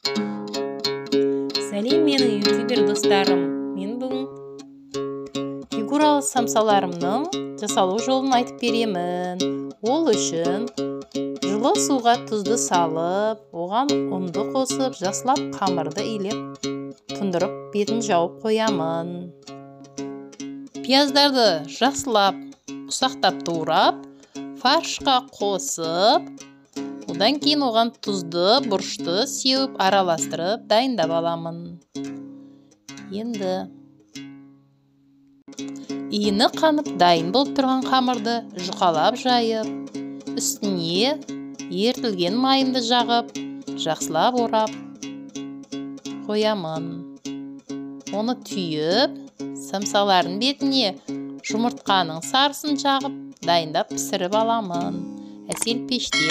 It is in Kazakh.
Сәлем менің ютубер достарым. Мен бүгін фигуралы самсаларымның жасалу жолын айтып беремін. Ол үшін жылы суға тұзды салып, оған ұнды қосып, жақсылап қамырды илеп, тұндырып, бетін жауып қоямын. Пияздарды жақсылап, ұсақтап турап, фаршқа қосып, одан кейін оған тұзды, бұрышты сеуіп, араластырып, дайындап аламын. Енді иіні қанып дайын болып тұрған қамырды жұқалап жайып, үстіне ертілген майымды жағып, жақсылап орап қоямын. Оны түйіп, самсалардың бетіне жұмыртқаның сарысын жағып, дайындап пісіріп аламын. Әсел пеште.